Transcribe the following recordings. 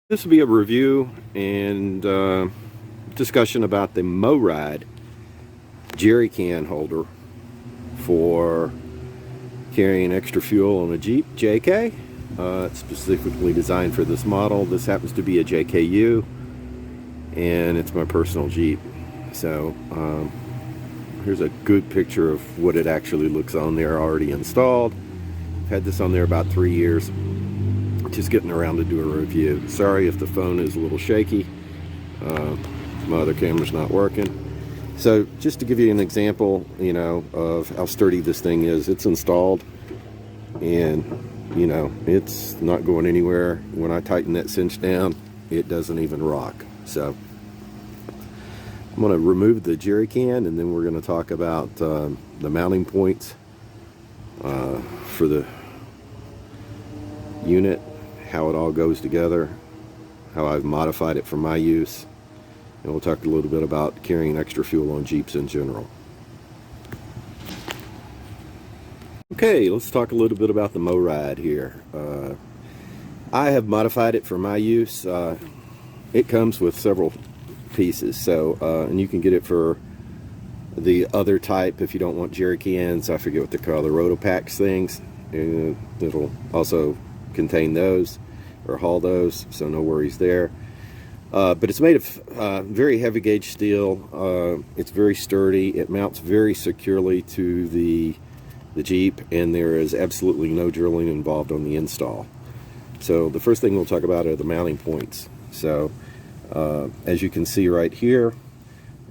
This will be a review and discussion about the Morryde jerry can holder for carrying extra fuel on a Jeep JK. It's specifically designed for this model. This happens to be a JKU, and it's my personal Jeep. So here's a good picture of what it actually looks on there already installed. I've had this on there about 3 years. Just getting around to do a review. Sorry if the phone is a little shaky. My other camera's not working. So just to give you an example, of how sturdy this thing is. It's installed, and it's not going anywhere. When I tighten that cinch down, it doesn't even rock. So I'm going to remove the jerry can, and then we're going to talk about the mounting points for the unit, how it all goes together, how I've modified it for my use, and we'll talk a little bit about carrying extra fuel on Jeeps in general. Okay, let's talk a little bit about the Morryde here. I have modified it for my use. It comes with several pieces, so and you can get it for the other type if you don't want jerry cans. I forget what they call the Rotopacks things. It'll also contain those or haul those, so no worries there. But it's made of very heavy gauge steel. It's very sturdy. It mounts very securely to the Jeep, and there is absolutely no drilling involved on the install. So the first thing we'll talk about are the mounting points. So as you can see right here,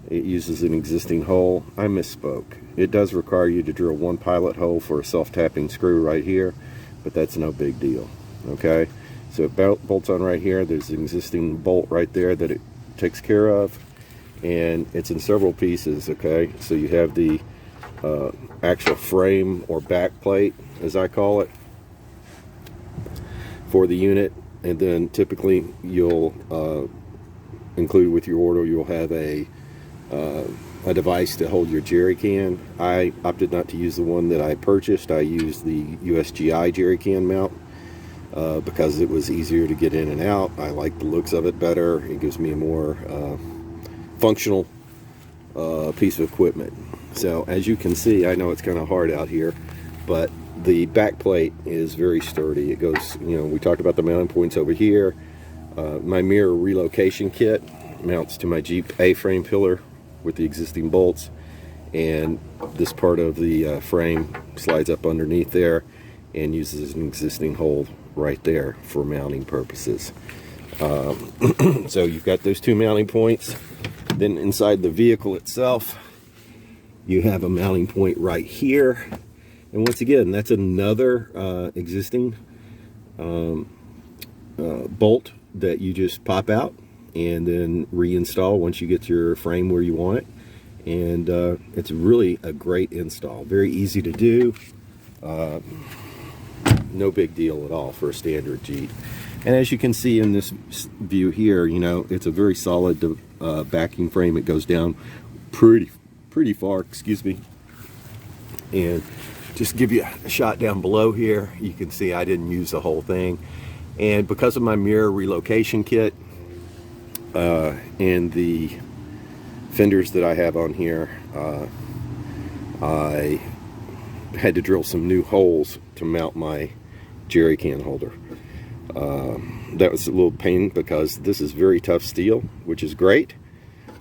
it uses an existing hole. I misspoke. It does require you to drill one pilot hole for a self-tapping screw right here, but that's no big deal. Okay, so it bolts on right here. There's an existing bolt right there that it takes care of, and it's in several pieces. Okay, so you have the actual frame or back plate, as I call it, for the unit, and then typically you'll include with your order, you'll have a device to hold your jerry can. I opted not to use the one that I purchased. I used the USGI Jerry Can Mount because it was easier to get in and out. I like the looks of it better. It gives me a more functional piece of equipment. So as you can see, I know it's kind of hard out here, but the back plate is very sturdy. It goes, we talked about the mounting points over here. My mirror relocation kit mounts to my Jeep A-frame pillar with the existing bolts, and this part of the frame slides up underneath there and uses an existing hole right there for mounting purposes. So you've got those two mounting points. Then inside the vehicle itself, you have a mounting point right here, and once again, that's another existing bolt that you just pop out and then reinstall once you get your frame where you want it. And it's really a great install, very easy to do, no big deal at all for a standard Jeep. And as you can see in this view here, it's a very solid backing frame. It goes down pretty far, excuse me. And just give you a shot down below here, you can see I didn't use the whole thing. And because of my mirror relocation kit and the fenders that I have on here, I had to drill some new holes to mount my jerry can holder. That was a little pain because this is very tough steel, which is great,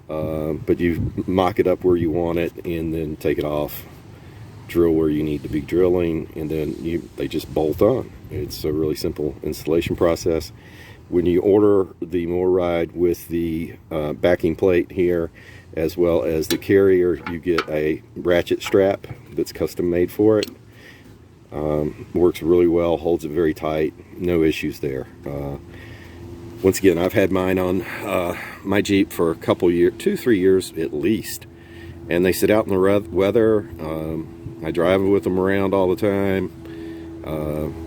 but you mock it up where you want it and then take it off, drill where you need to be drilling, and then they just bolt on. It's a really simple installation process. When you order the Morryde with the backing plate here, as well as the carrier, you get a ratchet strap that's custom made for it. Works really well, holds it very tight, no issues there. Once again, I've had mine on my Jeep for a couple years, 2-3 years at least, and they sit out in the weather. I drive with them around all the time.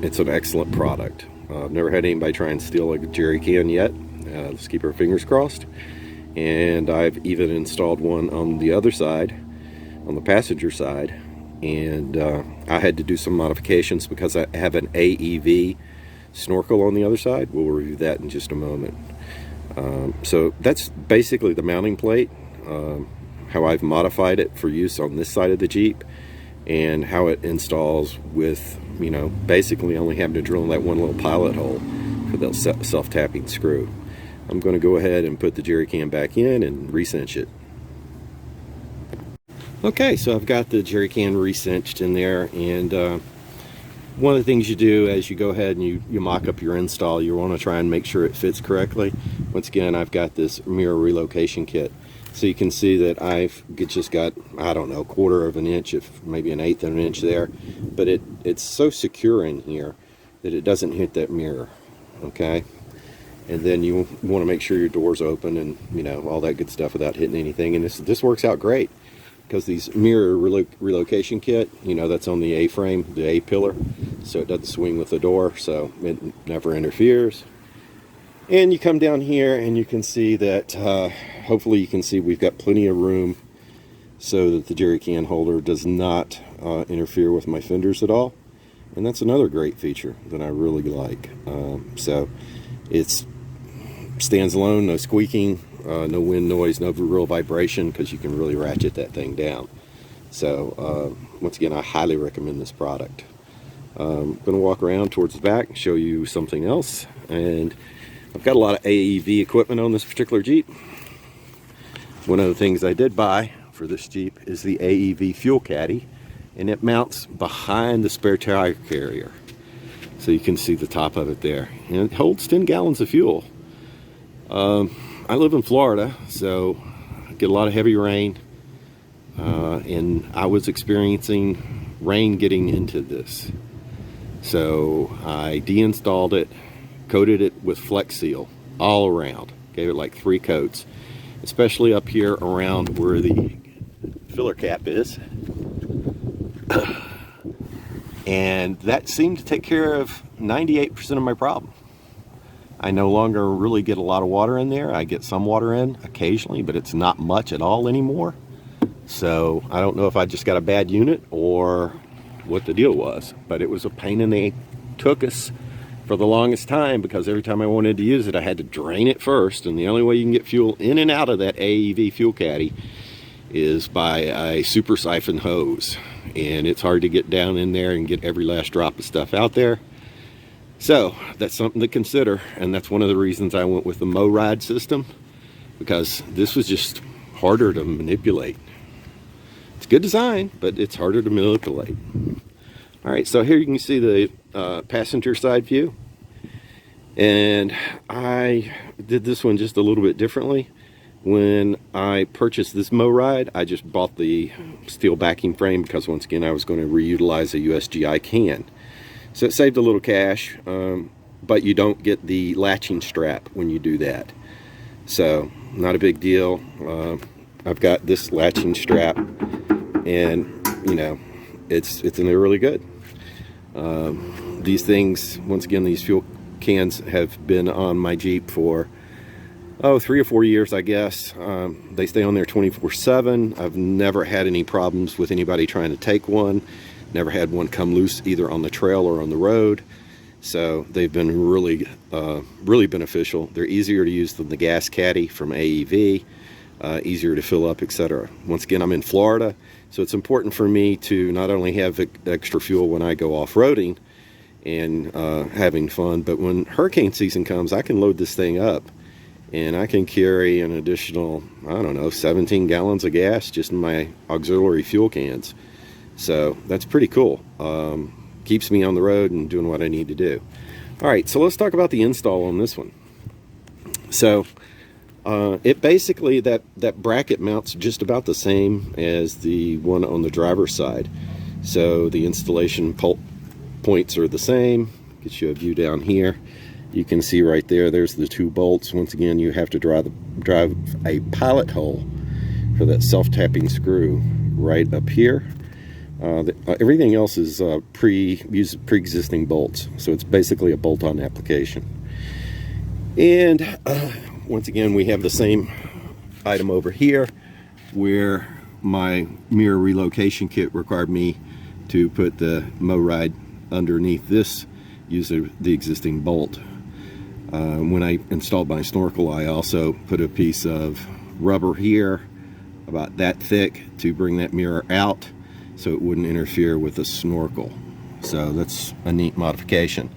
It's an excellent product. I've never had anybody try and steal a jerry can yet. Let's keep our fingers crossed. And I've even installed one on the other side, on the passenger side, and I had to do some modifications because I have an AEV snorkel on the other side. We'll review that in just a moment. So that's basically the mounting plate, how I've modified it for use on this side of the Jeep, and how it installs with, you know, basically only having to drill in that one little pilot hole for the self-tapping screw. I'm going to go ahead and put the jerry can back in and recinch it. Okay, so I've got the jerry can recinched in there, and one of the things you do as you go ahead and you mock up your install, you want to try and make sure it fits correctly. Once again, I've got this mirror relocation kit. So you can see that I've just got, I don't know, 1/4 of an inch, if maybe 1/8 of an inch there. But it's so secure in here that it doesn't hit that mirror, okay? And then you want to make sure your door's open and, you know, all that good stuff without hitting anything. And this works out great, because these mirror relocation kit, you know, that's on the A-frame, the A-pillar, so it doesn't swing with the door, so it never interferes. And you come down here and you can see that, hopefully you can see we've got plenty of room so that the jerry can holder does not interfere with my fenders at all. And that's another great feature that I really like. So it stands alone, no squeaking, no wind noise, no real vibration, because you can really ratchet that thing down. So once again, I highly recommend this product. I'm going to walk around towards the back and show you something else. And I've got a lot of AEV equipment on this particular Jeep. One of the things I did buy for this Jeep is the AEV fuel caddy, and it mounts behind the spare tire carrier. So you can see the top of it there. And it holds 10 gallons of fuel. I live in Florida, so I get a lot of heavy rain, and I was experiencing rain getting into this. So I deinstalled it, coated it with Flex Seal all around, gave it like 3 coats, especially up here around where the filler cap is. And that seemed to take care of 98% of my problem. I no longer really get a lot of water in there. I get some water in occasionally, but it's not much at all anymore. So I don't know if I just got a bad unit or what the deal was, but it was a pain in the tuchus for the longest time, because every time I wanted to use it, I had to drain it first. And the only way you can get fuel in and out of that AEV fuel caddy is by a super siphon hose. And it's hard to get down in there and get every last drop of stuff out there. So that's something to consider, and that's one of the reasons I went with the Morryde system, because this was just harder to manipulate. It's good design, but it's harder to manipulate. All right, so here you can see the passenger side view, and I did this one just a little bit differently. When I purchased this Morryde, I just bought the steel backing frame because, once again, I was going to reutilize a USGI can. So it saved a little cash, but you don't get the latching strap when you do that. So not a big deal. I've got this latching strap, and you know, it's really good. These things, once again, these fuel cans have been on my Jeep for 3 or 4 years, I guess. They stay on there 24/7. I've never had any problems with anybody trying to take one. Never had one come loose either on the trail or on the road. So they've been really, really beneficial. They're easier to use than the gas caddy from AEV, easier to fill up, etc. Once again, I'm in Florida, so it's important for me to not only have extra fuel when I go off-roading and having fun, but when hurricane season comes, I can load this thing up and I can carry an additional, I don't know, 17 gallons of gas just in my auxiliary fuel cans. So that's pretty cool. Keeps me on the road and doing what I need to do. All right, so let's talk about the install on this one. So it basically, that bracket mounts just about the same as the one on the driver's side. So the installation points are the same. Gets you a view down here. You can see right there, there's the 2 bolts. Once again, you have to drive a pilot hole for that self-tapping screw right up here. Everything else is pre-existing bolts, so it's basically a bolt-on application. And once again, we have the same item over here, where my mirror relocation kit required me to put the Morryde underneath this use the existing bolt. When I installed my snorkel, I also put a piece of rubber here about that thick to bring that mirror out so it wouldn't interfere with the snorkel. So that's a neat modification.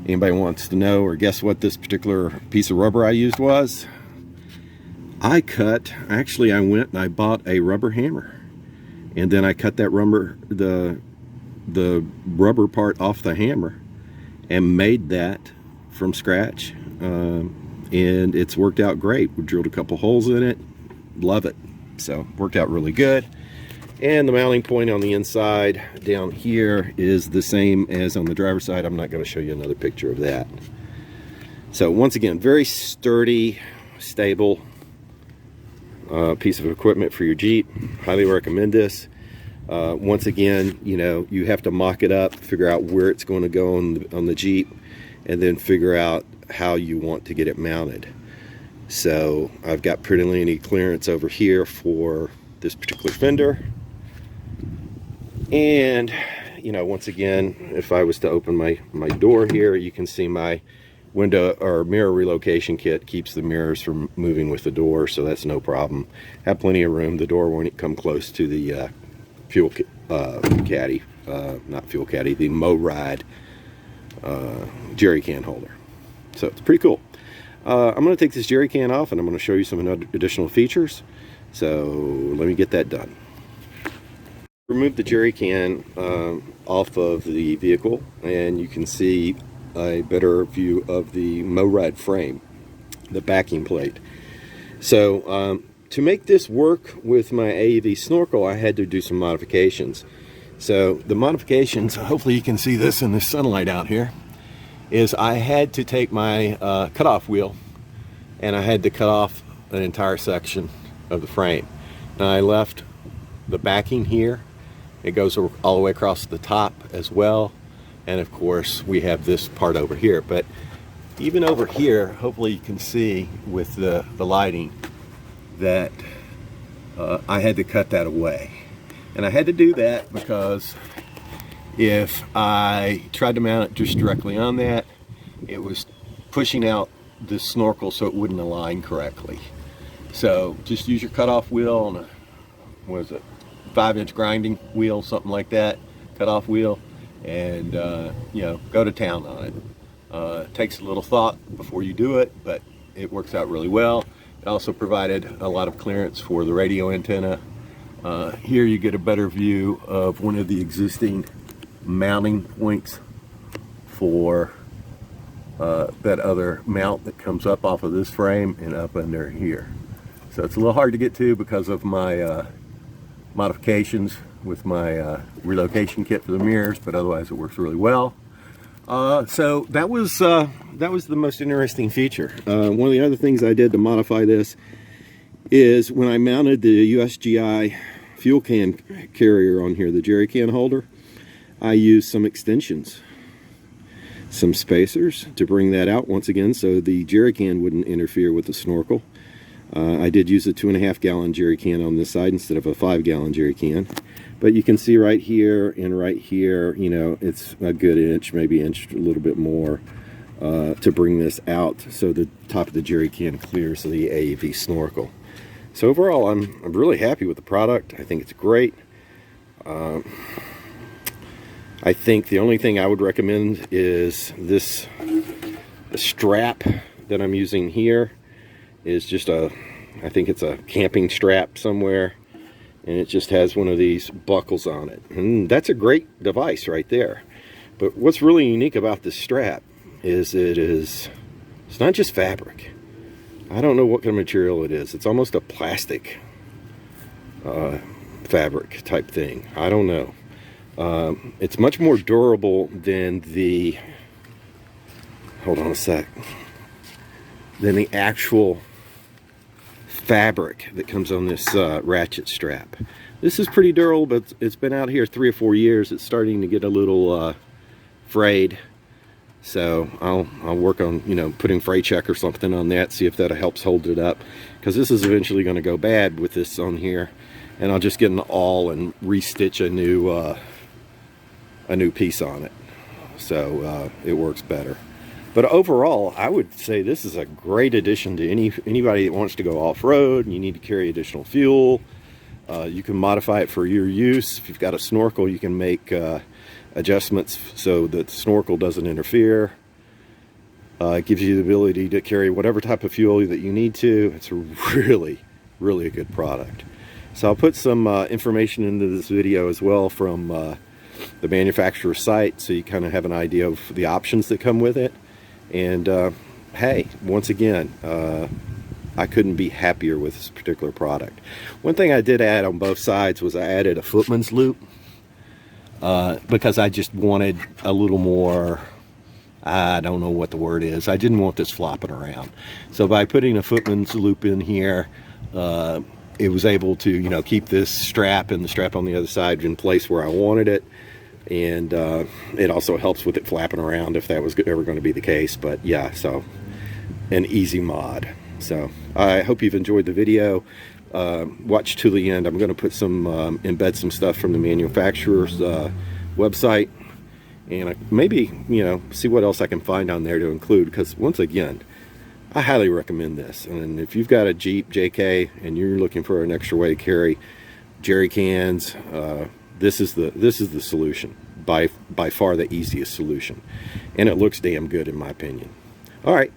Anybody wants to know or guess what this particular piece of rubber I used was? I went and I bought a rubber hammer, and then I cut that the rubber part off the hammer and made that from scratch, and it's worked out great. We drilled a couple holes in it, love it. So worked out really good. And the mounting point on the inside down here is the same as on the driver's side. I'm not going to show you another picture of that. So once again, very sturdy, stable piece of equipment for your Jeep. Highly recommend this. Once again, you know, you have to mock it up, figure out where it's going to go on the Jeep, and then figure out how you want to get it mounted. So I've got pretty linear clearance over here for this particular fender. And, you know, once again, if I was to open my door here, you can see my window or mirror relocation kit keeps the mirrors from moving with the door, so that's no problem. Have plenty of room. The door won't come close to the fuel caddy, not fuel caddy, the Morryde jerry can holder. So it's pretty cool. I'm going to take this jerry can off and I'm going to show you some additional features. So let me get that done. Remove the jerry can off of the vehicle, and you can see a better view of the Morryde frame, the backing plate. So to make this work with my AEV snorkel, I had to do some modifications. So the modifications, hopefully you can see this in the sunlight out here, is I had to take my cutoff wheel and I had to cut off an entire section of the frame. Now I left the backing here. It goes all the way across the top as well. And of course we have this part over here. But even over here, hopefully you can see with the lighting that I had to cut that away. And I had to do that because if I tried to mount it just directly on that, it was pushing out the snorkel so it wouldn't align correctly. So just use your cutoff wheel on a, what is it, 5-inch grinding wheel, something like that, cutoff wheel, and you know, go to town on it. It takes a little thought before you do it, but it works out really well. It also provided a lot of clearance for the radio antenna. Here you get a better view of one of the existing mounting points for that other mount that comes up off of this frame and up under here. So it's a little hard to get to because of my modifications with my relocation kit for the mirrors, but otherwise it works really well. So that was the most interesting feature. One of the other things I did to modify this is when I mounted the USGI fuel can carrier on here, the jerry can holder, I used some extensions, some spacers to bring that out once again so the jerry can wouldn't interfere with the snorkel. I did use a 2.5 gallon jerry can on this side instead of a 5 gallon jerry can. But you can see right here and right here, you know, it's a good inch, maybe inch a little bit more to bring this out so the top of the jerry can clears the AEV snorkel. So overall, I'm really happy with the product. I think it's great. I think the only thing I would recommend is this strap that I'm using here is just I think it's a camping strap somewhere, and it just has one of these buckles on it, and that's a great device right there. But what's really unique about this strap is it's not just fabric. I don't know what kind of material it is. It's almost a plastic fabric type thing. I don't know. It's much more durable than the, hold on a sec, than the actual fabric that comes on this ratchet strap. This is pretty durable, but it's been out here 3 or 4 years. It's starting to get a little frayed. So I'll work on, you know, putting fray check or something on that, see if that helps hold it up, because this is eventually going to go bad with this on here, and I'll just get an awl and restitch a new piece on it. so it works better. But overall, I would say this is a great addition to anybody that wants to go off-road and you need to carry additional fuel. You can modify it for your use. If you've got a snorkel, you can make adjustments so that the snorkel doesn't interfere. It gives you the ability to carry whatever type of fuel that you need to. It's a really a good product. So I'll put some information into this video as well from the manufacturer's site, so you kind of have an idea of the options that come with it. And hey, once again, I couldn't be happier with this particular product. One thing I did add on both sides was I added a footman's loop because I just wanted a little more, I don't know what the word is, I didn't want this flopping around. So by putting a footman's loop in here, it was able to, you know, keep this strap and the strap on the other side in place where I wanted it. And it also helps with it flapping around if that was ever going to be the case. But yeah, so an easy mod. So I hope you've enjoyed the video. Watch to the end. I'm going to put some embed some stuff from the manufacturer's website, and maybe, you know, see what else I can find on there to include, because once again, I highly recommend this. And if you've got a Jeep JK and you're looking for an extra way to carry jerry cans, this is the solution, by far the easiest solution, and it looks damn good in my opinion. All right,